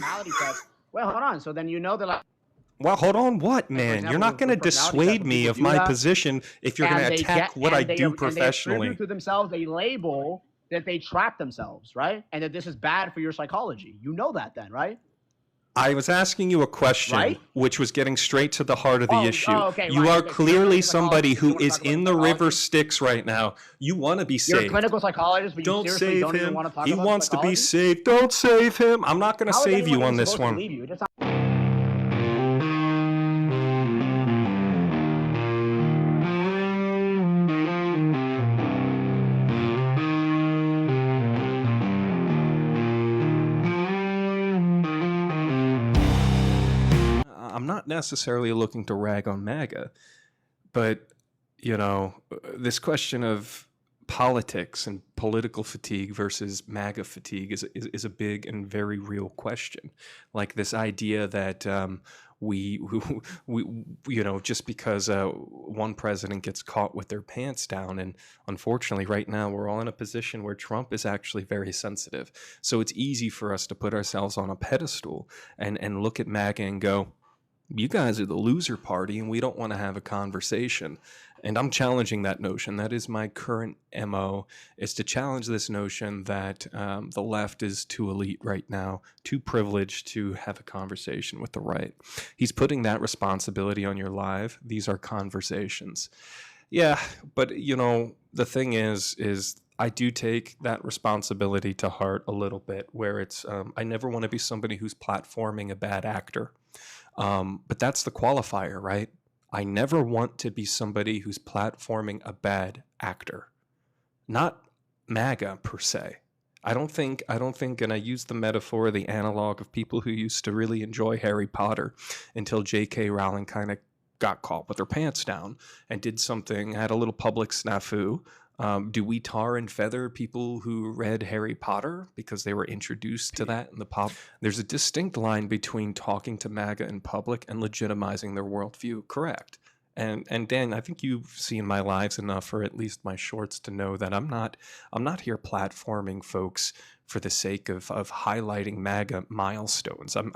personality test. Well, hold on. So then you know that, like, well, hold on, what, man? example, You're not going to dissuade me of my position if you're going to attack what I do professionally. And they attribute to themselves a label that they trap themselves, right? And that this is bad for your psychology. You know that then, right? I was asking you a question, which was getting straight to the heart of the issue. Okay, you are clearly somebody who is in the river Styx right now. You want to be saved. You're a clinical psychologist, but don't you seriously save don't him. even want to talk he about wants psychology? to be saved. Don't save him. I'm not going to save you on this one. I'm not necessarily looking to rag on MAGA, but, you know, this question of politics and political fatigue versus MAGA fatigue is a big and very real question. Like this idea that we you know, just because one president gets caught with their pants down, and unfortunately right now we're all in a position where Trump is actually very sensitive. So it's easy for us to put ourselves on a pedestal and look at MAGA and go, you guys are the loser party and we don't want to have a conversation. And I'm challenging that notion. That is my current MO, is to challenge this notion that the left is too elite right now, too privileged to have a conversation with the right. He's putting that responsibility on your live. These are conversations. Yeah, but you know, the thing is I do take that responsibility to heart a little bit, where it's, I never want to be somebody who's platforming a bad actor. But that's the qualifier, right? I never want to be somebody who's platforming a bad actor, not MAGA per se. I don't think, and I use the metaphor, the analog of people who used to really enjoy Harry Potter until J.K. Rowling kind of got caught with her pants down and did something, had a little public snafu. Do we tar and feather people who read Harry Potter because they were introduced to that in the pop? There's a distinct line between talking to MAGA in public and legitimizing their worldview. Correct. And Dan, I think you've seen my lives enough, or at least my shorts, to know that I'm not here platforming folks for the sake of highlighting MAGA milestones. I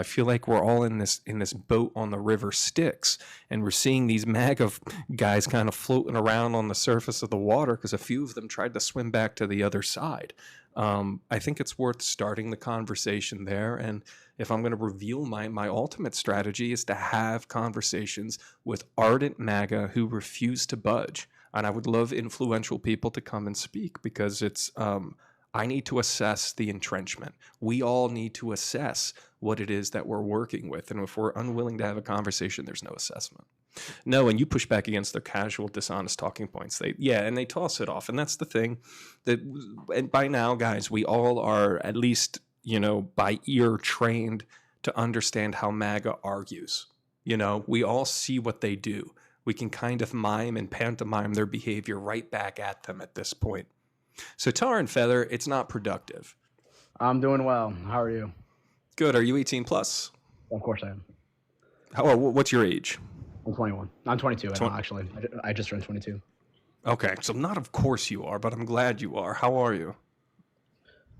feel like we're all in this boat on the river Styx, and we're seeing these MAGA guys kind of floating around on the surface of the water because a few of them tried to swim back to the other side. I think it's worth starting the conversation there. And if I'm going to reveal my ultimate strategy is to have conversations with ardent MAGA who refuse to budge. And I would love influential people to come and speak, because it's, I need to assess the entrenchment. We all need to assess what it is that we're working with. And if we're unwilling to have a conversation, there's no assessment. No, and you push back against their casual, dishonest talking points. They toss it off. And that's the thing and by now, guys, we all are at least, you know, by ear trained to understand how MAGA argues. You know, we all see what they do. We can kind of mime and pantomime their behavior right back at them at this point. So tar and feather, it's not productive. I'm doing well. How are you? Good. Are you 18 plus? Of course I am. What's your age? I'm 21. I'm 22 actually. I just turned 22. Okay, so not of course you are, but I'm glad you are. How are you?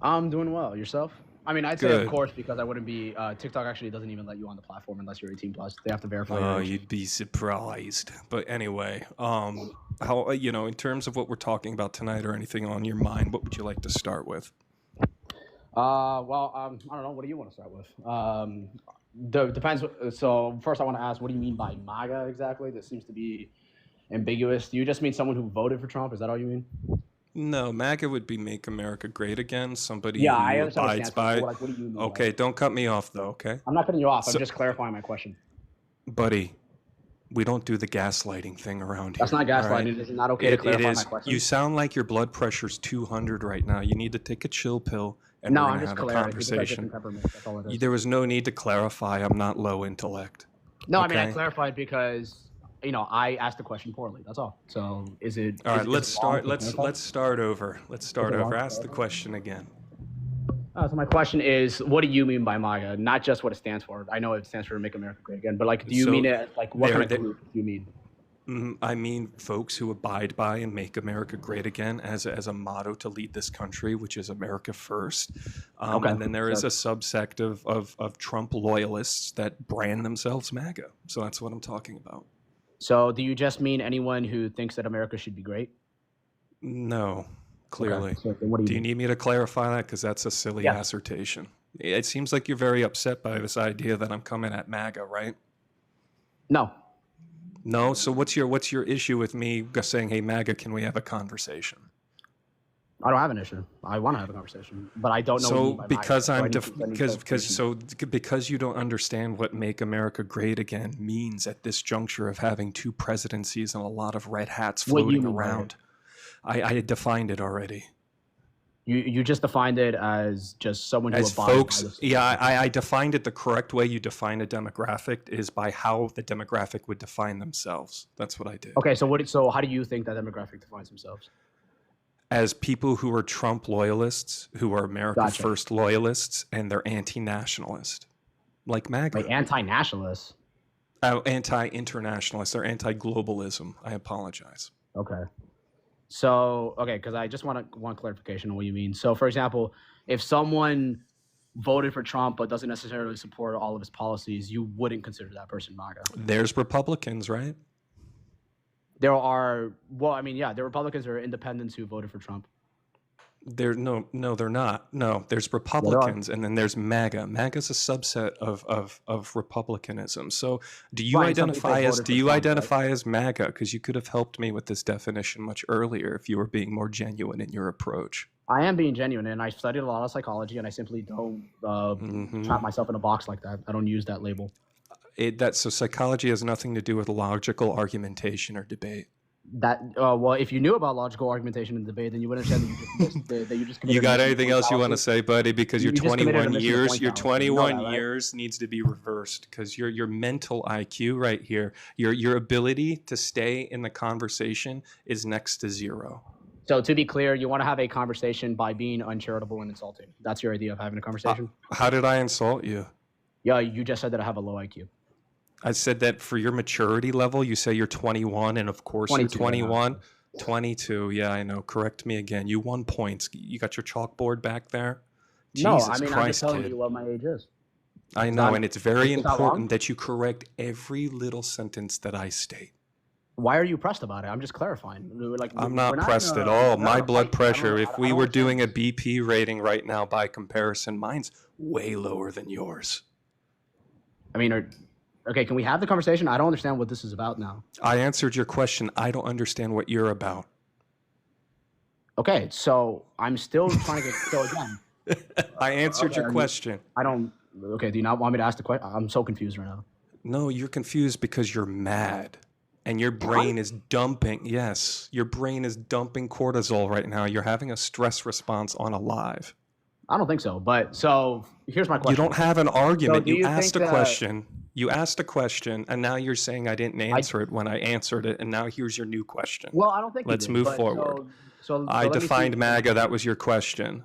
I'm doing well. Yourself? I mean, I'd say of course, because I wouldn't be. TikTok actually doesn't even let you on the platform unless you're 18 plus. They have to verify. Oh, you'd be surprised. But anyway, how, you know, in terms of what we're talking about tonight or anything on your mind, what would you like to start with? I don't know. What do you want to start with? Depends. So first, I want to ask, what do you mean by MAGA exactly? That seems to be ambiguous. Do you just mean someone who voted for Trump? Is that all you mean? No, MAGA would be Make America Great Again. Somebody who abides by. What do you mean? Okay, don't cut me off though. Okay. I'm not cutting you off. I'm just clarifying my question. Buddy, we don't do the gaslighting thing around here. That's not gaslighting. Right? It's not okay to clarify my question. You sound like your blood pressure's 200 right now. You need to take a chill pill and we're going to have a conversation. That's all it is. There was no need to clarify. I'm not low intellect. No, okay? I mean, I clarified because, you know, I asked the question poorly. That's all. So is it? All right, let's start. Let's start over. Ask the question again. So my question is, what do you mean by MAGA? Not just what it stands for. I know it stands for Make America Great Again, but like, do you mean it like what kind of group do you mean? I mean folks who abide by and make America great again as a motto to lead this country, which is America first. Okay. And then there is a subsect of Trump loyalists that brand themselves MAGA. So that's what I'm talking about. So do you just mean anyone who thinks that America should be great? No, clearly. Okay. So then what Do you need me to clarify that? Because that's a silly assertion. It seems like you're very upset by this idea that I'm coming at MAGA, right? No. No. So what's your issue with me saying, "Hey, MAGA, can we have a conversation?" I don't have an issue. I want to have a conversation, but I don't know. So what because I'm because you don't understand what "Make America Great Again" means at this juncture of having two presidencies and a lot of red hats floating around. I defined it already. You just defined it as just someone who as abides folks. by this. Yeah, I defined it the correct way. You define a demographic is by how the demographic would define themselves. That's what I did. Okay, so how do you think that demographic defines themselves? As people who are Trump loyalists, who are America First loyalists, and they're anti-nationalist, like MAGA. Like anti-nationalists? Oh, anti-internationalist or anti-globalism. I apologize. Okay. So, because I just want clarification on what you mean. So, for example, if someone voted for Trump but doesn't necessarily support all of his policies, you wouldn't consider that person MAGA. There's Republicans, right? There are, there are Republicans or independents who voted for Trump. They're no, they're not. No, there's Republicans, and then there's MAGA. MAGA is a subset of Republicanism. So, do you identify as MAGA? Because you could have helped me with this definition much earlier if you were being more genuine in your approach. I am being genuine, and I studied a lot of psychology, and I simply don't trap myself in a box like that. I don't use that label. So psychology has nothing to do with logical argumentation or debate. Well, if you knew about logical argumentation and debate, then you would understand that you just you got anything else you want to say, buddy? Because your 21 years needs to be reversed, because your mental IQ right here, your ability to stay in the conversation is next to zero. So to be clear, you want to have a conversation by being uncharitable and insulting. That's your idea of having a conversation? How did I insult you? Yeah, you just said that I have a low IQ. I said that for your maturity level, you say you're 21, and of course you're 21. 22, yeah, I know. Correct me again. You won points. You got your chalkboard back there? Jesus I'm just telling you what my age is. I know, and it's very important that you correct every little sentence that I state. Why are you pressed about it? I'm just clarifying. I'm not pressed at all. My blood pressure, if we were doing a BP rating right now by comparison, mine's way lower than yours. I mean, okay, can we have the conversation? I don't understand what this is about now. I answered your question. I don't understand what you're about. Okay, so I'm still trying to go again. I answered your question. Okay, do you not want me to ask the question? I'm so confused right now. No, you're confused because you're mad. And your brain is dumping. Yes, your brain is dumping cortisol right now. You're having a stress response on a live. I don't think so. But so here's my question. You don't have an argument. You asked a question. You asked a question, and now you're saying I didn't answer it when I answered it, and now here's your new question. Well, I don't think Let's move forward. So I defined MAGA. That was your question.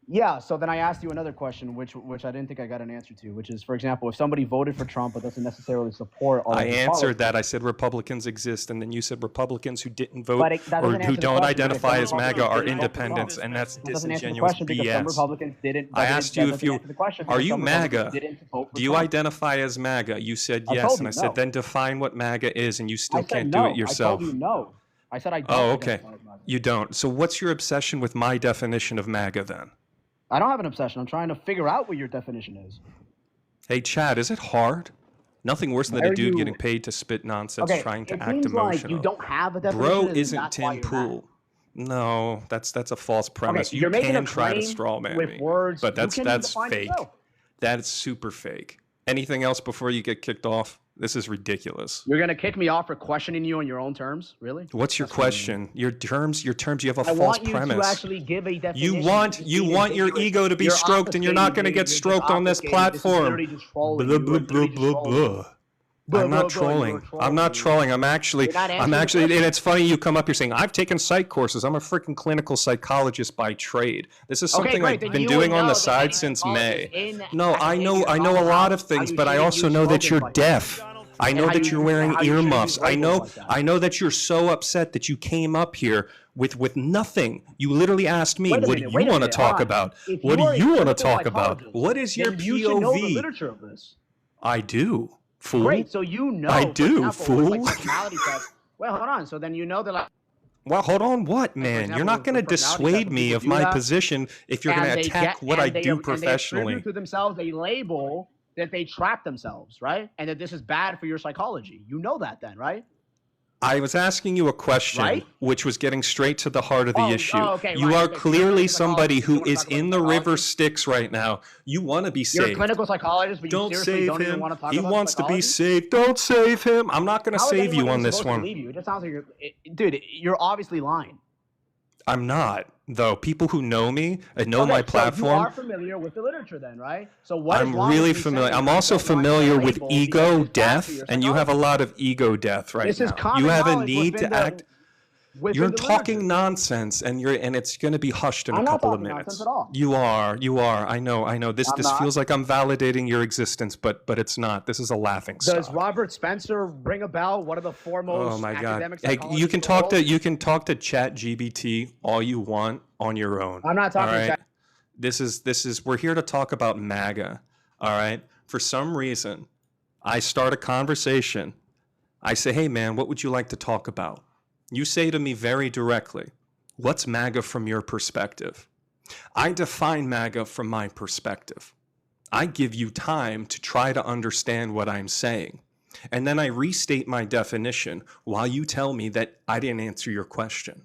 Yeah, so then I asked you another question, which I didn't think I got an answer to, which is, for example, if somebody voted for Trump but doesn't necessarily support all I answered that. I said Republicans exist, and then you said Republicans who didn't vote or who don't identify as MAGA are independents, and that's disingenuous BS. I asked you if you are you MAGA? Do you identify as MAGA? You said yes, and I said then define what MAGA is, and you still can't do it yourself. I told you no. I said I don't. Oh, okay. You don't. So what's your obsession with my definition of MAGA then? I don't have an obsession. I'm trying to figure out what your definition is. Hey, Chad, is it hard? Nothing worse than a dude getting paid to spit nonsense trying to act emotional. Like you don't have a definition. Bro isn't Tim Pool. No, that's a false premise. Okay, you can try to straw man me, but that's fake. That's super fake. Anything else before you get kicked off? This is ridiculous. You're gonna kick me off for questioning you on your own terms, really? What's your question? Your terms. You have a false premise. I want you to actually give a definition. You want your ego to be stroked, and you're not going to get stroked on this platform. Blah blah blah blah blah. I'm not trolling. I'm not trolling. I'm actually, and it's funny you come up here saying, I've taken psych courses. I'm a freaking clinical psychologist by trade. This is something I've been doing on the side since May. No, I know a lot of things, but I also know that you're deaf. I know that you're wearing how you shouldn't earmuffs. use labels like that. I know that you're so upset that you came up here with nothing. You literally asked me, what do you want to talk about? What do you want to talk about? What is your POV? You should know the literature of this. I do, fool. Great, so you know. I do, example, fool. like personality tests. Well, hold on. So then you know that like. Well, hold on, what, man? example, you're not going to dissuade me of my position if you're going to attack what I do professionally. And they attribute to themselves a label that they trap themselves, right? And that this is bad for your psychology. You know that then, right? I was asking you a question, which was getting straight to the heart of the issue. Okay, you are clearly somebody who is in the river Styx right now. You want to be saved. You're a clinical psychologist, but don't you seriously save don't him. even want to talk he about wants psychology? to be saved. Don't save him. I'm not going to How is save you anyone on this supposed to one. believe you? It just sounds like dude, you're obviously lying. I'm not, though. People who know me and know my platform. So you are familiar with the literature then, right? So what I'm really familiar. I'm also familiar with ego death, and you have a lot of ego death right now. You have a need to act. You're talking nonsense, and it's going to be hushed in a couple of minutes. At all. You are. I know. This feels like I'm validating your existence, but it's not. This is a laughing stock. Does Robert Spencer ring a bell? One of the foremost Oh my academic God! Hey, psychologists you can in the talk world? to ChatGPT all you want on your own. I'm not talking all right? to We're here to talk about MAGA. All right. For some reason, I start a conversation. I say, "Hey, man, what would you like to talk about?" You say to me very directly, "What's MAGA from your perspective?" I define MAGA from my perspective. I give you time to try to understand what I'm saying. And then I restate my definition while you tell me that I didn't answer your question.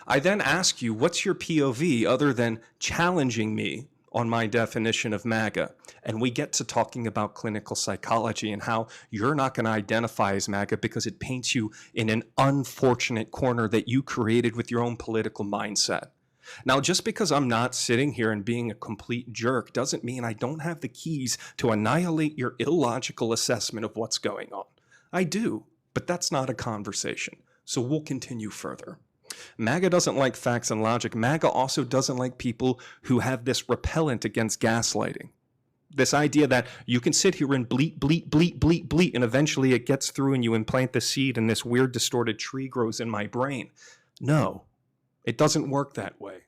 I then ask you, what's your POV other than challenging me on my definition of MAGA? And we get to talking about clinical psychology and how you're not going to identify as MAGA because it paints you in an unfortunate corner that you created with your own political mindset. Now, just because I'm not sitting here and being a complete jerk doesn't mean I don't have the keys to annihilate your illogical assessment of what's going on. I do, but that's not a conversation. So we'll continue further. MAGA doesn't like facts and logic. MAGA also doesn't like people who have this repellent against gaslighting. This idea that you can sit here and bleat, and eventually it gets through and you implant the seed and this weird distorted tree grows in my brain. No, it doesn't work that way.